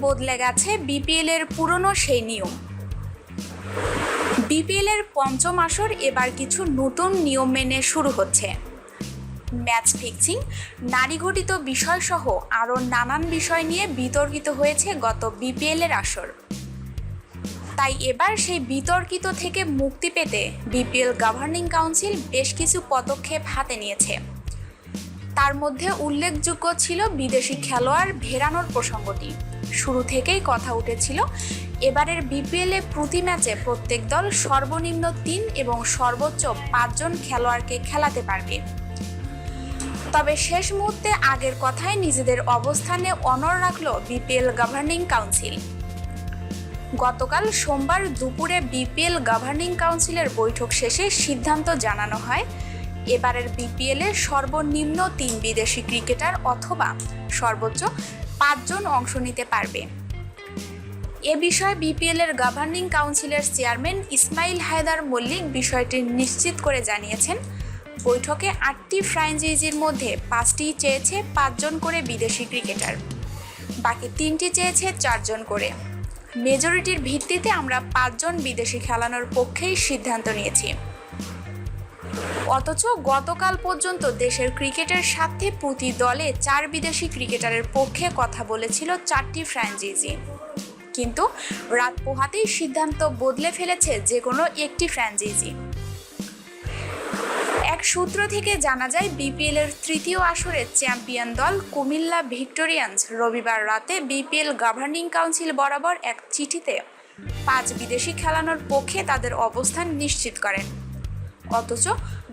বদলে গেছে বিপিএল এর পুরনো সেই নিয়ম। বিপিএল এর পঞ্চম আসর এবার কিছু নতুন নিয়ম মেনে শুরু হচ্ছে। ম্যাচ ফিক্সিং, নারীঘটিত বিষয়সহ আরও নানান বিষয় নিয়ে বিতর্কিত হয়েছে গত বিপিএল এর আসর। তাই এবার সেই বিতর্কিত থেকে মুক্তি পেতে বিপিএল গভর্নিং কাউন্সিল বেশ কিছু পদক্ষেপ হাতে নিয়েছে। তার মধ্যে উল্লেখযোগ্য ছিল বিদেশি খেলোয়াড় ফেরানোর প্রসঙ্গটি। শুরু থেকেই কথা উঠেছিল এবারের বিপিএলে প্রতি ম্যাচে প্রত্যেক দল সর্বনিম্ন 3 এবং সর্বোচ্চ 5 জন খেলোয়াড়কে খেলাতে পারবে। তবে শেষ মুহূর্তে আগের কথায় নিজেদের অবস্থানে অনড় রাখল বিপিএল গভর্নিং কাউন্সিল। গতকাল সোমবার দুপুরে বিপিএল গভর্নিং কাউন্সিলের বৈঠক শেষে সিদ্ধান্ত জানানো হয় এবারের বিপিএলে সর্বনিম্ন 3 বিদেশি ক্রিকেটার অথবা সর্বোচ্চ 5 জন অংশ নিতে পারবে। এ বিষয়ে বিপিএল এর গভর্নিং কাউন্সিলের চেয়ারম্যান ইসমাইল হায়দার মল্লিক বিষয়টি নিশ্চিত করে জানিয়েছেন, বৈঠকে 8টি ফ্র্যাঞ্চাইজির মধ্যে 5টি চেয়েছে 5 জন করে বিদেশি ক্রিকেটার, বাকি 3টি চেয়েছে 4 জন করে। মেজরিটির ভিত্তিতে আমরা 5 জন বিদেশি খেলানোর পক্ষেই সিদ্ধান্ত নিয়েছি। অথচ গতকাল পর্যন্ত দেশের ক্রিকেটের স্বার্থে প্রতি দলে 4 বিদেশি ক্রিকেটারের পক্ষে কথা বলেছিল 4টি ফ্র্যাঞ্চাইজি, কিন্তু রাত পোহাতেই সিদ্ধান্ত বদলে ফেলেছে যে কোনো একটি ফ্র্যাঞ্চাইজি। এক সূত্র থেকে জানা যায় বিপিএল এর তৃতীয় আসরের চ্যাম্পিয়ন দল কুমিল্লা ভিক্টোরিয়ান্স রবিবার রাতে বিপিএল গভর্নিং কাউন্সিল বরাবর এক চিঠিতে 5 বিদেশি খেলানোর পক্ষে তাদের অবস্থান নিশ্চিত করেন। অথচ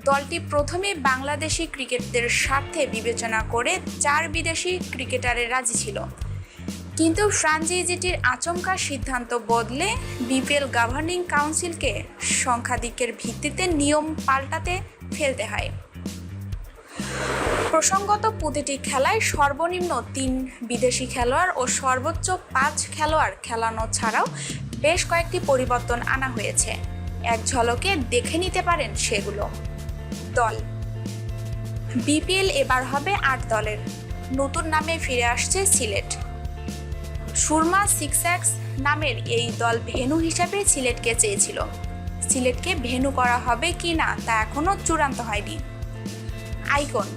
দলটি প্রথমে বাংলাদেশি ক্রিকেটদের স্বার্থে বিবেচনা করে 4 বিদেশি ক্রিকেটারে রাজি ছিল, কিন্তু ফ্র্যাঞ্চাইজিটির আচমকা সিদ্ধান্ত বদলে বিপিএল গভর্নিং কাউন্সিলকে সংখ্যাধিক্যের ভিত্তিতে নিয়ম পাল্টাতে ফেলতে হয়। প্রসঙ্গত প্রতিটি খেলায় সর্বনিম্ন 3 বিদেশি খেলোয়াড় ও সর্বোচ্চ 5 খেলোয়াড় খেলানো ছাড়াও বেশ কয়েকটি পরিবর্তন আনা হয়েছে। এক ঝলকে দেখে নিতে পারেন সেগুলো। দল বিপিএল এবার হবে 8 দলের। নতুন নামে ফিরে আসছে সিলেট। সুরমা সিক্সাক্স নামের এই দল ভেন্যু হিসাবে সিলেটকে চেয়েছিল। সিলেটকে ভেন্যু করা হবে কি না তা এখনও চূড়ান্ত হয়নি। আইকন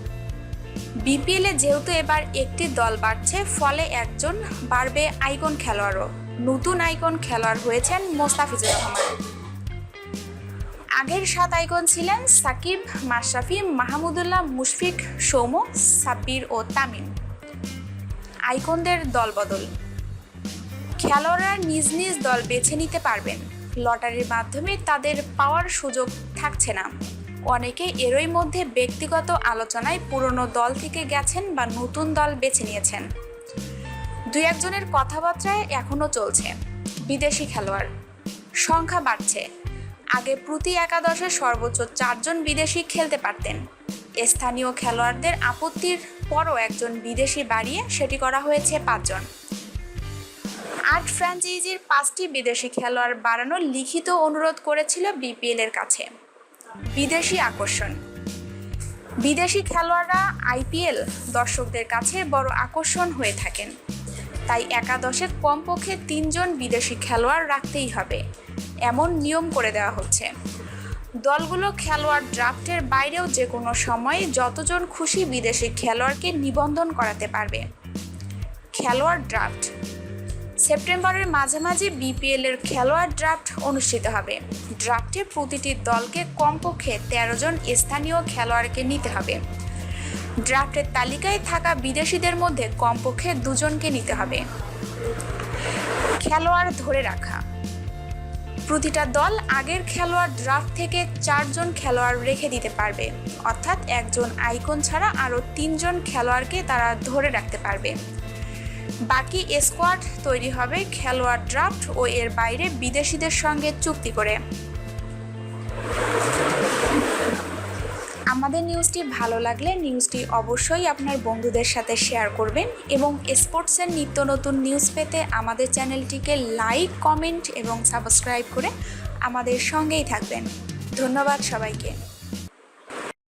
বিপিএলে যেহেতু এবার একটি দল বাড়ছে, ফলে একজন বাড়বে আইকন খেলোয়াড়ও। নতুন আইকন খেলোয়াড় হয়েছেন মোস্তাফিজুর রহমান। আগের 7 আইকন ছিলেন সাকিব, মাশরাফি, মাহমুদুল্লাহ, মুশফিক, সৌম্য, সাব্বির ও তামিম। আইকনদের দলবদল, খেলোয়াড়রা নিজ নিজ দল বেছে নিতে পারবেন। লটারির মাধ্যমে তাদের পাওয়ার সুযোগ থাকছে না। অনেকে এরই মধ্যে ব্যক্তিগত আলোচনায় পুরনো দল থেকে গেছেন বা নতুন দল বেছে নিয়েছেন। 2-1 জনের কথাবার্তায় এখনও চলছে। বিদেশি খেলোয়াড় সংখ্যা বাড়ছে। আগে প্রতি একাদশে সর্বোচ্চ 4 জন বিদেশি খেলতে পারতেন। স্থানীয় খেলোয়াড়দের আপত্তির পরও একজন বিদেশি বাড়িয়ে সেটি করা হয়েছে 5 জন। 8 ফ্র্যাঞ্চাইজির 5টি বিদেশি খেলোয়াড় বাড়ানোর লিখিত অনুরোধ করেছিল বিপিএল এর কাছে। বিদেশি আকর্ষণ, বিদেশি খেলোয়াড়রা আইপিএল দর্শকদের কাছে বড় আকর্ষণ হয়ে থাকেন। তাই একাদশে কমপক্ষে 3 জন বিদেশি খেলোয়াড় রাখতেই হবে, এমন নিয়ম করে দেওয়া হচ্ছে। দলগুলো খেলোয়াড় ড্রাফটের বাইরেও যে কোনো সময়ে যতজন খুশি বিদেশি খেলোয়াড়কে নিবন্ধন করাতে পারবে। খেলোয়াড় ড্রাফট সেপ্টেম্বরের মাঝামাঝি বিপিএল এর খেলোয়াড় ড্রাফট অনুষ্ঠিত হবে। ড্রাফটে প্রতিটি দলকে কমপক্ষে 13 জন স্থানীয় খেলোয়াড়কে নিতে হবে। ড্রাফটের তালিকায় থাকা বিদেশিদের মধ্যে কমপক্ষে 2 জনকে নিতে হবে। খেলোয়াড় ধরে রাখা, প্রতিটা দল আগের খেলোয়াড় ড্রাফট থেকে 4 জন খেলোয়াড় রেখে দিতে পারবে, অর্থাৎ একজন আইকন ছাড়া আরও 3 জন খেলোয়াড়কে তারা ধরে রাখতে পারবে। বাকি স্কোয়াড তৈরি হবে খেলোয়াড় ড্রাফট ও এর বাইরে বিদেশিদের সঙ্গে চুক্তি করে। আমাদের নিউজটি ভালো লাগলে নিউজটি অবশ্যই আপনার বন্ধুদের সাথে শেয়ার করবেন এবং স্পোর্টসের নিত্য নতুন নিউজ পেতে আমাদের চ্যানেলটিকে লাইক, কমেন্ট এবং সাবস্ক্রাইব করে আমাদের সঙ্গেই থাকবেন। ধন্যবাদ সবাইকে।